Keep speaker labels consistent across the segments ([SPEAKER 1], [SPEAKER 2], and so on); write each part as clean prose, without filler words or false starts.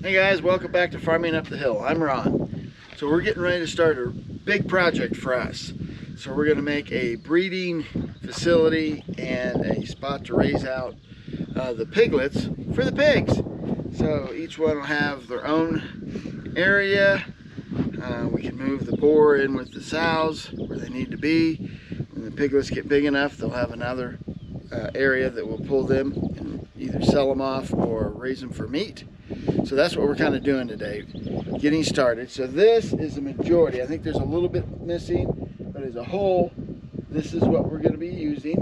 [SPEAKER 1] Hey guys, welcome back to Farming Up the Hill. I'm Ron. So we're getting ready to start a big project for us. So we're going to make a breeding facility and a spot to raise out the piglets for the pigs. So each one will have their own area. We can move the boar in with the sows where they need to be. When the piglets get big enough, they'll have another area that will pull them and either sell them off or raise them for meat. So that's what we're kind of doing today, getting started. So this is the majority. I think there's a little bit missing, but as a whole, this is what we're going to be using.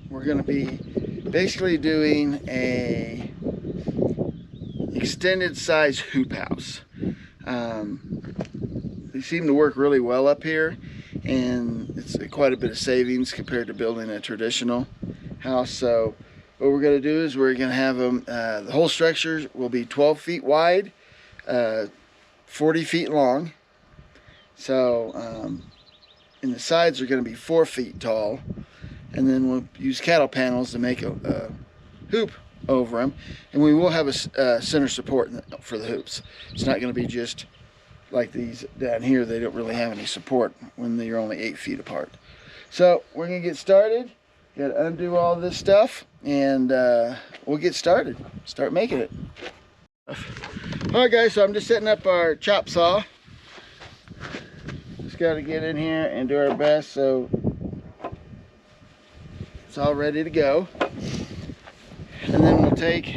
[SPEAKER 1] We're going to be basically doing a extended size hoop house. They seem to work really well up here, and it's quite a bit of savings compared to building a traditional house. So what we're going to do is we're going to have them, the whole structure will be 12 feet wide, 40 feet long. So, and the sides are going to be 4 feet tall. And then we'll use cattle panels to make a hoop over them. And we will have a center support for the hoops. It's not going to be just like these down here. They don't really have any support when they're only 8 feet apart. So we're going to get started. Got to undo all this stuff, and we'll get started. Start making it. Alright guys, so I'm just setting up our chop saw. Just got to get in here and do our best so it's all ready to go. And then we'll take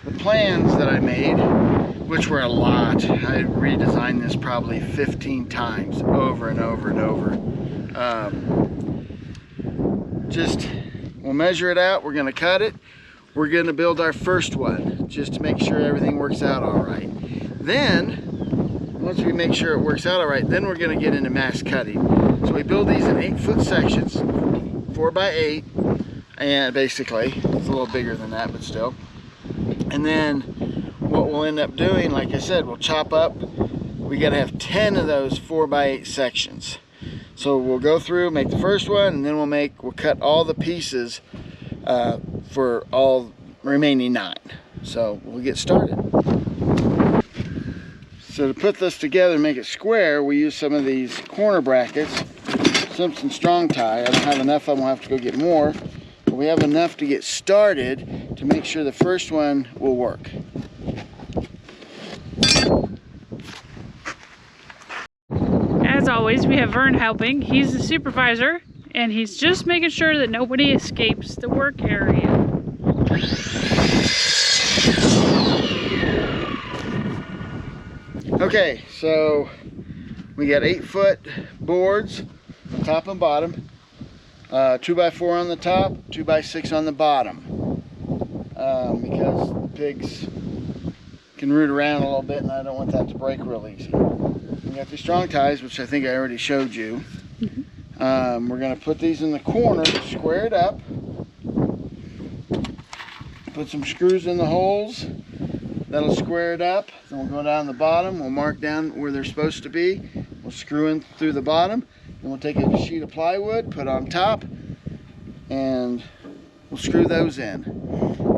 [SPEAKER 1] the plans that I made, which were a lot. I redesigned this probably 15 times over and over and over. We'll measure it out, we're gonna cut it, we're gonna build our first one just to make sure everything works out all right. Then, once we make sure it works out all right, then we're gonna get into mass cutting. So we build these in 8-foot sections, 4 by 8, and basically, it's a little bigger than that, but still. And then what we'll end up doing, like I said, we'll chop up, we gotta have 10 of those 4 by 8 sections. So we'll go through, make the first one, and then we'll cut all the pieces for all remaining 9. So we'll get started. So to put this together and make it square, we use some of these corner brackets, Simpson strong tie. I don't have enough of them, we'll have to go get more. But we have enough to get started to make sure the first one will work.
[SPEAKER 2] As always, we have Vern helping. He's the supervisor, and he's just making sure that nobody escapes the work area.
[SPEAKER 1] Okay, so we got 8-foot boards, top and bottom, 2 by 4 on the top, 2 by 6 on the bottom, because pigs can root around a little bit, and I don't want that to break real easy. We got these strong ties, which I think I already showed you. We're going to put these in the corner, square it up, put some screws in the holes, that'll square it up. Then we'll go down the bottom, we'll mark down where they're supposed to be, we'll screw in through the bottom, then we'll take a sheet of plywood, put on top, and we'll screw those in.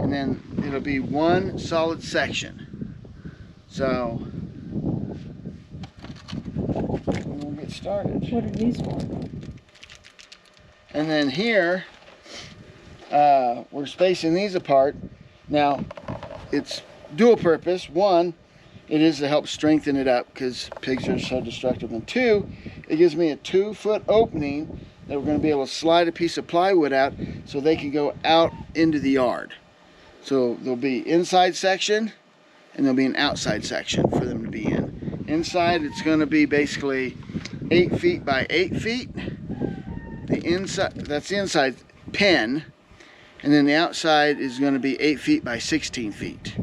[SPEAKER 1] And then it'll be one solid section. So we'll get started.
[SPEAKER 2] What are these for?
[SPEAKER 1] And then here, we're spacing these apart. Now, it's dual purpose. One, it is to help strengthen it up because pigs are so destructive. And 2, it gives me a 2-foot opening that we're going to be able to slide a piece of plywood out so they can go out into the yard. So there'll be inside section and there'll be an outside section for them to be in. Inside, it's going to be basically 8 feet by 8 feet. The inside, that's the inside pen, and then the outside is going to be 8 feet by 16 feet.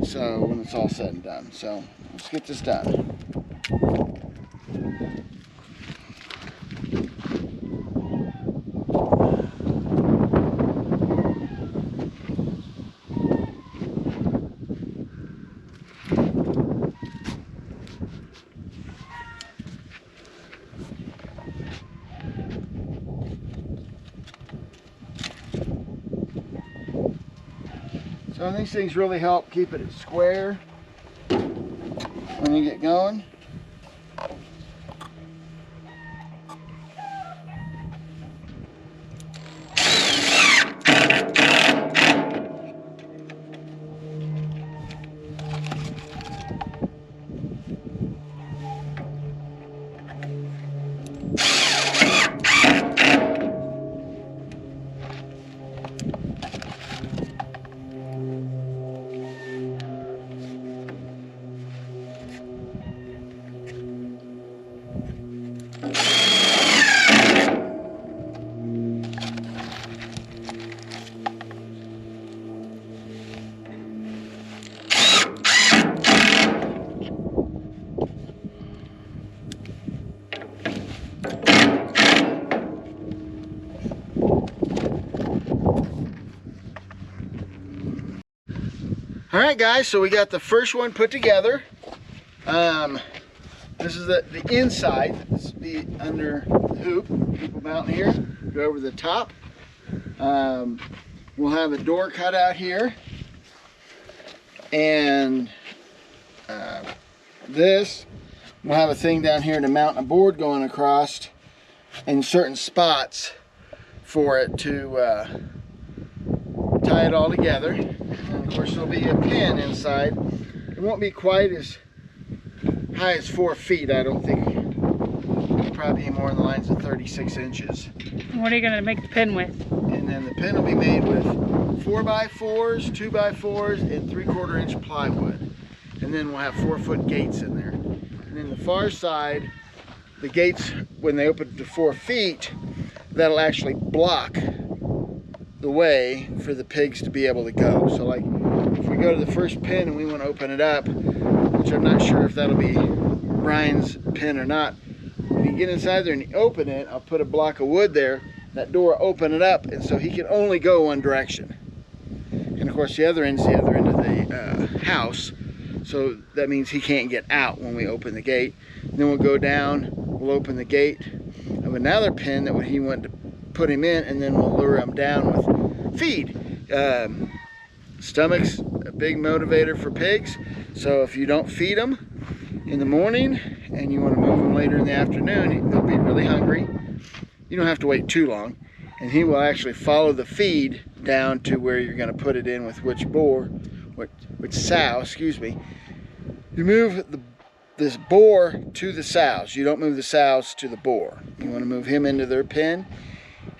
[SPEAKER 1] So when it's all said and done. So let's get this done. So these things really help keep it square when you get going. All right, guys, so we got the first one put together. This is the inside. This will be under the hoop. Hoop will mount here, go over the top. We'll have a door cut out here. And this, we'll have a thing down here to mount a board going across in certain spots for it to tie it all together. And of course there'll be a pin inside. It won't be quite as high as 4 feet, I don't think. It'll probably be more in the lines of 36 inches.
[SPEAKER 2] What are you going to make the pin with?
[SPEAKER 1] And then the pin will be made with 4x4s, 2x4s, and 3/4 inch plywood. And then we'll have 4-foot gates in there. And then the far side, the gates, when they open to 4 feet, that'll actually block the way for the pigs to be able to go. So like if we go to the first pin and we want to open it up, which I'm not sure if that'll be Brian's pin or not, when you get inside there and you open it, I'll put a block of wood there, that door will open it up, and so he can only go one direction. And of course the other end's the other end of the house, so that means he can't get out when we open the gate. And then we'll go down, we'll open the gate of another pin that he wanted to put him in, and then we'll lure him down with feed. Stomach's a big motivator for pigs, so if you don't feed them in the morning and you want to move them later in the afternoon, they'll be really hungry. You don't have to wait too long, and he will actually follow the feed down to where you're going to put it in with which sow, excuse me. You move this boar to the sows. You don't move the sows to the boar. You want to move him into their pen,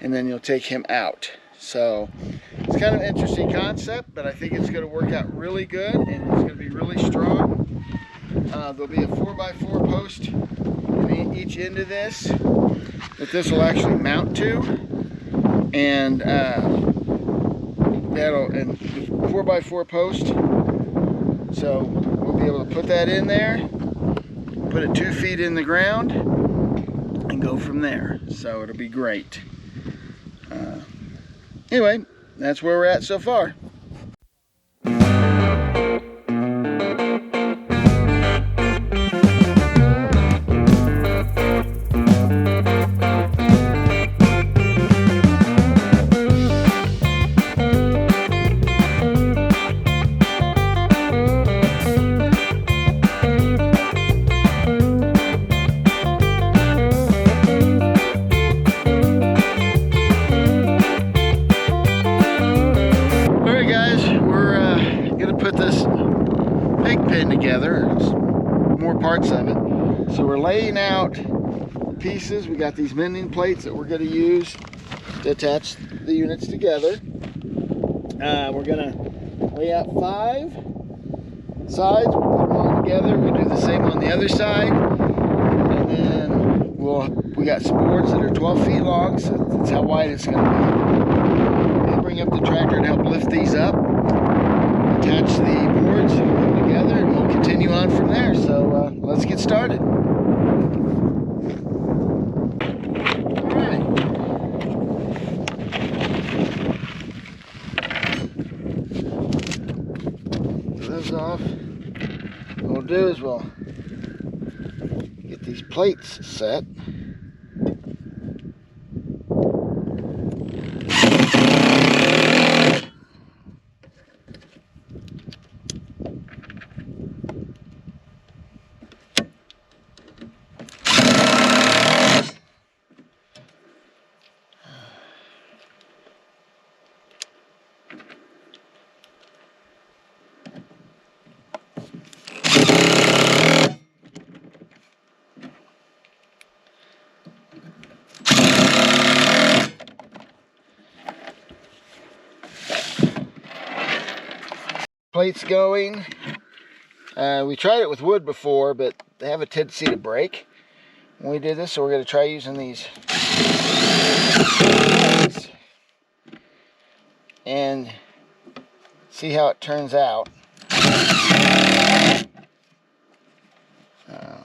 [SPEAKER 1] and then you'll take him out. So it's kind of an interesting concept, but I think it's going to work out really good, and it's going to be really strong. There'll be a 4x4 post in each end of this that this will actually mount to, and that'll, and 4x4 post. So we'll be able to put that in there, put it 2 feet in the ground, and go from there. So it'll be great. Anyway, that's where we're at so far. Together, more parts of it. So we're laying out the pieces. We got these mending plates that we're going to use to attach the units together. We're going to lay out 5 sides, we'll put them all together. We'll do the same on the other side, and then we got some boards that are 12 feet long, so that's how wide it's going to be. We'll bring up the tractor and help lift these up, attach the boards, put them together, and we'll continue on from there. So let's get started. All right. So those off. What we'll do is we'll get these plates set. plates going. We tried it with wood before, but they have a tendency to break when we did this, so we're going to try using these and see how it turns out.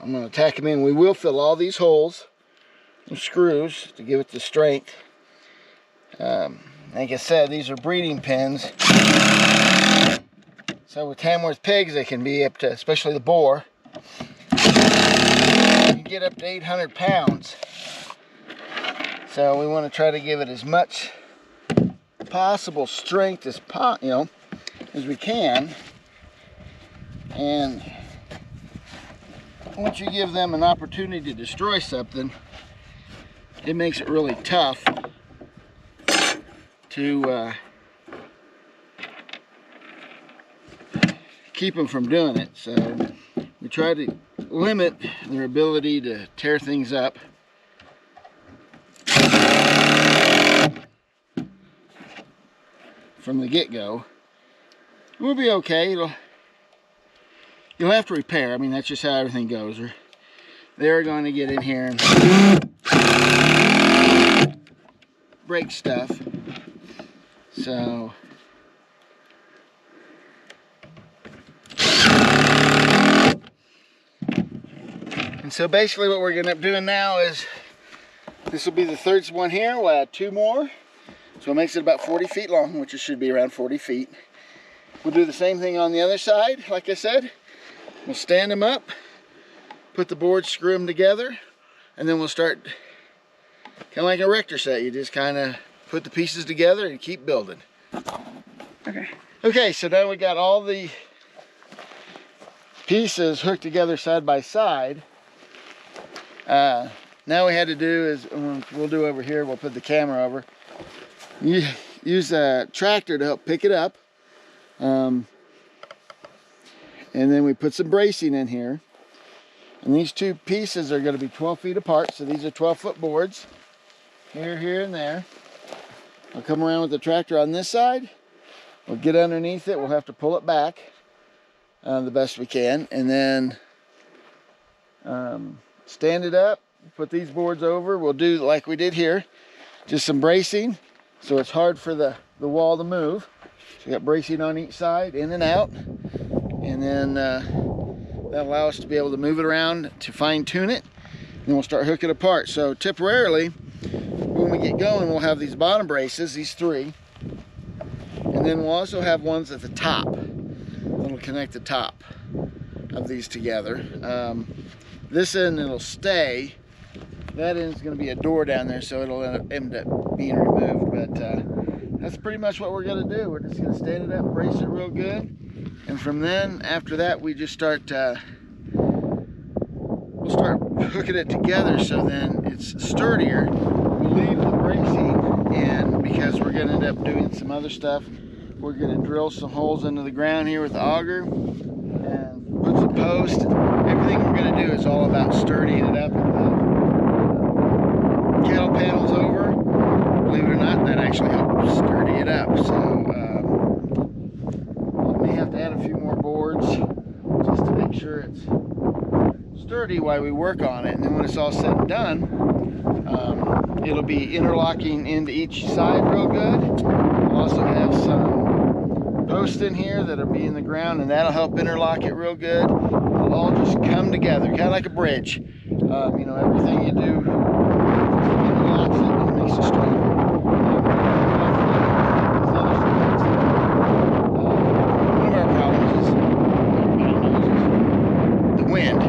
[SPEAKER 1] I'm going to tack them in. We will fill all these holes with screws to give it the strength. Like I said, these are breeding pens. So with Tamworth pigs, they can be up to, especially the boar, you can get up to 800 pounds. So we want to try to give it as much possible strength as as we can. And once you give them an opportunity to destroy something, it makes it really tough to keep them from doing it. So we try to limit their ability to tear things up. From the get-go. We'll be okay. You'll have to repair. I mean, that's just how everything goes. They're going to get in here and break stuff. So basically what we're going to end up doing now is, this will be the third one here. We'll add 2 more. So it makes it about 40 feet long, which it should be around 40 feet. We'll do the same thing on the other side, like I said. We'll stand them up, put the boards, screw them together, and then we'll start kind of like a Richter set. You just kind of put the pieces together and keep building. Okay, so now we got all the pieces hooked together side by side. Now we had to do is, we'll do over here, we'll put the camera over. You use a tractor to help pick it up. And then we put some bracing in here. And these 2 pieces are going to be 12 feet apart. So these are 12-foot boards. Here, and there. I'll come around with the tractor on this side. We'll get underneath it. We'll have to pull it back the best we can. And then stand it up. Put these boards over. We'll do like we did here. Just some bracing. So it's hard for the wall to move. So we got bracing on each side, in and out. And then that'll allow us to be able to move it around to fine tune it. And we'll start hooking it apart. So temporarily, when we get going, we'll have these bottom braces, these 3. And then we'll also have ones at the top. That'll connect the top of these together. This end, it'll stay. That end's going to be a door down there, so it'll end up being removed. But that's pretty much what we're going to do. We're just going to stand it up, brace it real good, and from then, after that, we just start we'll start hooking it together, so then it's sturdier. We'll leave the bracing, and because we're going to end up doing some other stuff, we're going to drill some holes into the ground here with the auger and put some posts. Everything we're going to do is all about sturdying it up. Cattle panels over, believe it or not, that actually helps sturdy it up. So we may have to add a few more boards just to make sure it's sturdy while we work on it. And then when it's all said and done, it'll be interlocking into each side real good. We'll also have some posts in here that'll be in the ground, and that'll help interlock it real good. It'll all just come together, kind of like a bridge. You know, everything you do interlocks it and makes it stronger. One of our problems is the wind.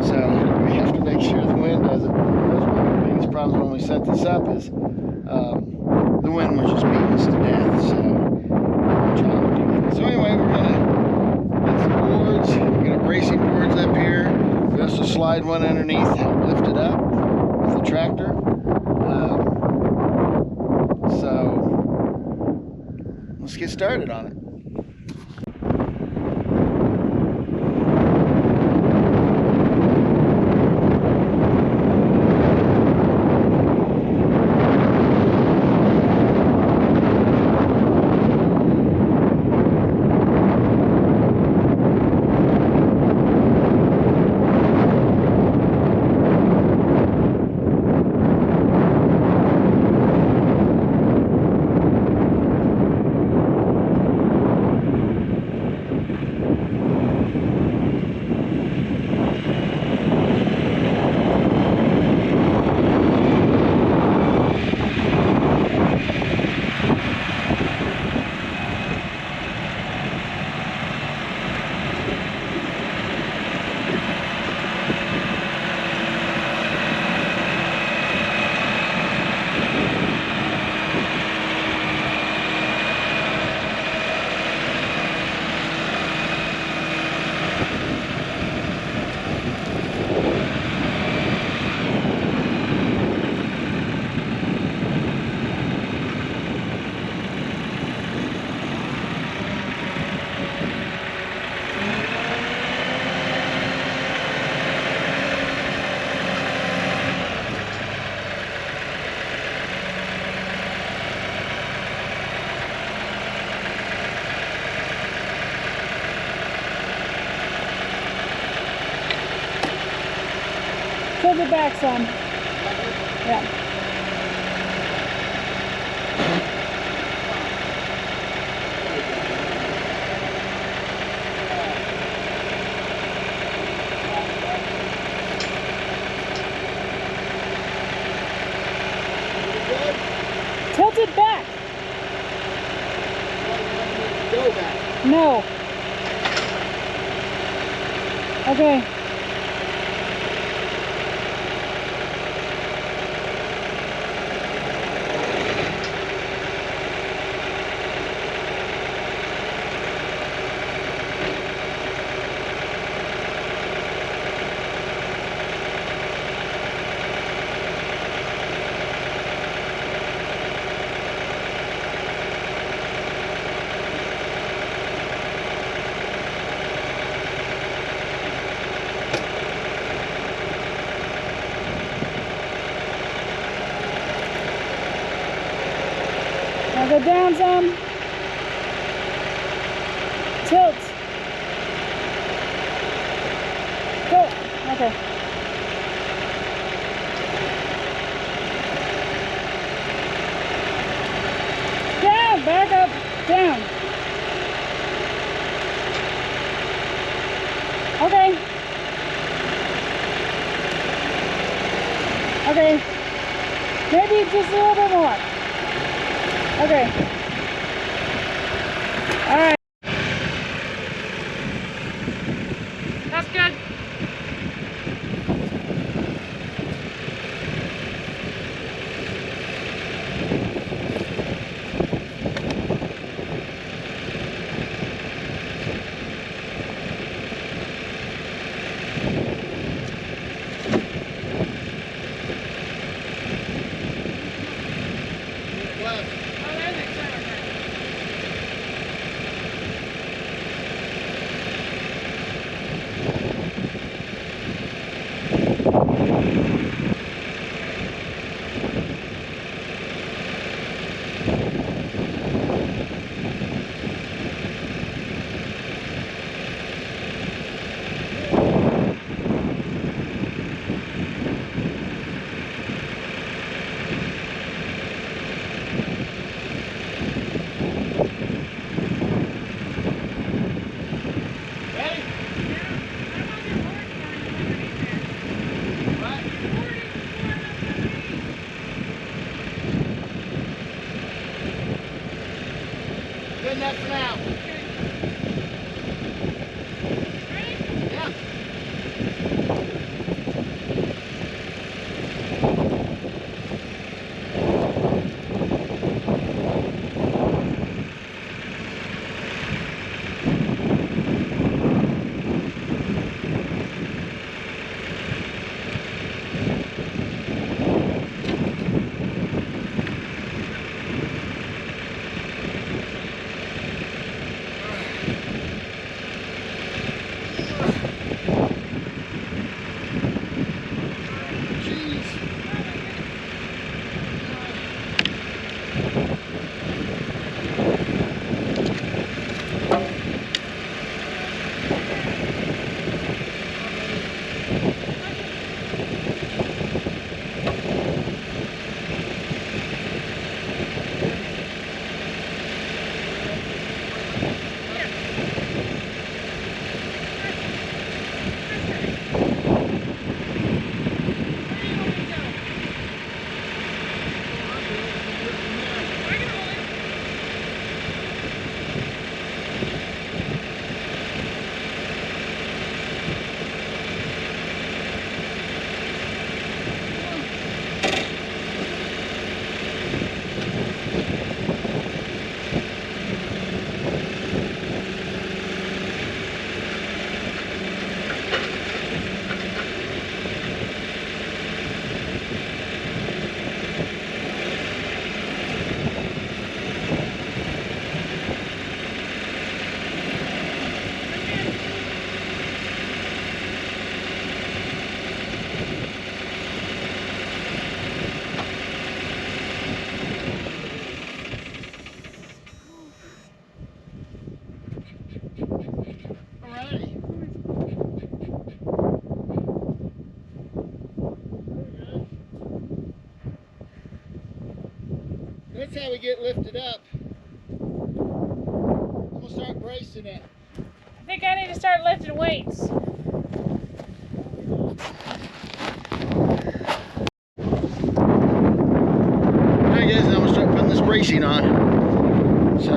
[SPEAKER 1] So we have to make sure the wind doesn't. Because one of the biggest problems when we set this up is the wind was just beating us to death. So we're trying to do that. So anyway, we're gonna get some boards. We're gonna bracing boards up here. We also slide one underneath, help lift it up with the tractor. So let's get started on it.
[SPEAKER 2] tilt it back some. Yeah. Tilt it back.
[SPEAKER 1] Go back.
[SPEAKER 2] No. Okay. Now go down some. Tilt. Go. Okay. Down. Back up. Down. Okay. Okay. Maybe just a little bit more. Okay. All right. That's good.
[SPEAKER 1] Good enough for now. Yeah. that we get lifted up, I'm gonna start bracing it.
[SPEAKER 2] I think I need to start lifting weights.
[SPEAKER 1] Alright guys, now I'm gonna start putting this bracing on. So,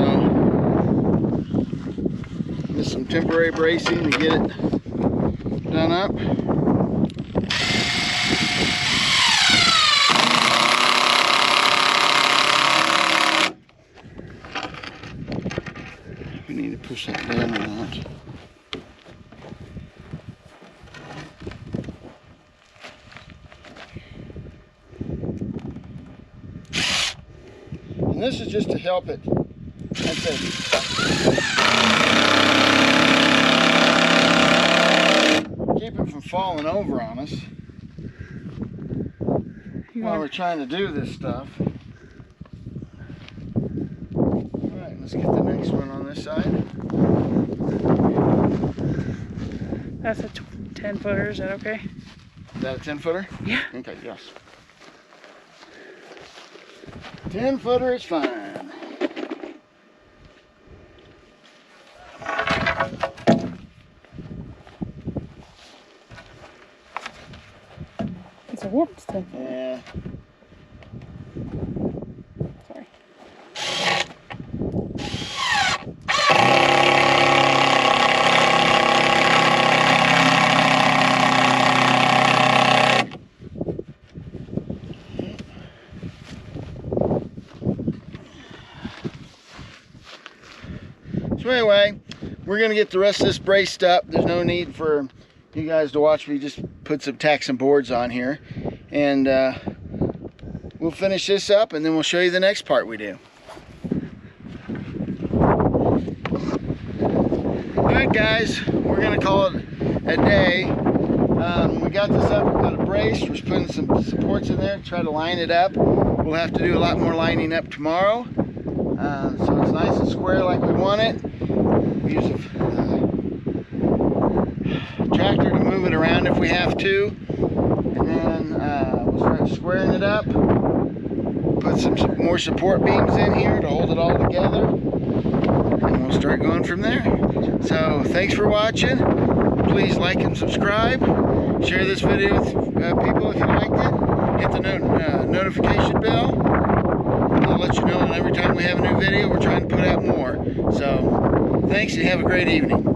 [SPEAKER 1] just some temporary bracing to get it done up. We need to push that down or not. And this is just to help it. That's it. Keep it from falling over on us while we're trying to do this stuff. Alright, let's get the next one on this side.
[SPEAKER 2] That's a 10 footer, is that okay?
[SPEAKER 1] Is that a 10 footer?
[SPEAKER 2] Yeah.
[SPEAKER 1] Okay, yes. 10 footer is fine.
[SPEAKER 2] It's a warped 10 footer.
[SPEAKER 1] Yeah.
[SPEAKER 2] Sorry.
[SPEAKER 1] So anyway, we're gonna get the rest of this braced up. There's no need for you guys to watch me just put some tacks and boards on here, and we'll finish this up and then we'll show you the next part we do. Alright guys, we're gonna call it a day. We got this up, we've got it braced, we're just putting some supports in there, try to line it up. We'll have to do a lot more lining up tomorrow. So it's nice and square like we want it. We use a tractor to move it around if we have to. And then we'll start squaring it up. Put some more support beams in here to hold it all together. And we'll start going from there. So thanks for watching. Please like and subscribe. Share this video with people if you liked it. Hit the notification bell. I'll let you know every time we have a new video. We're trying to put out more. So thanks and have a great evening.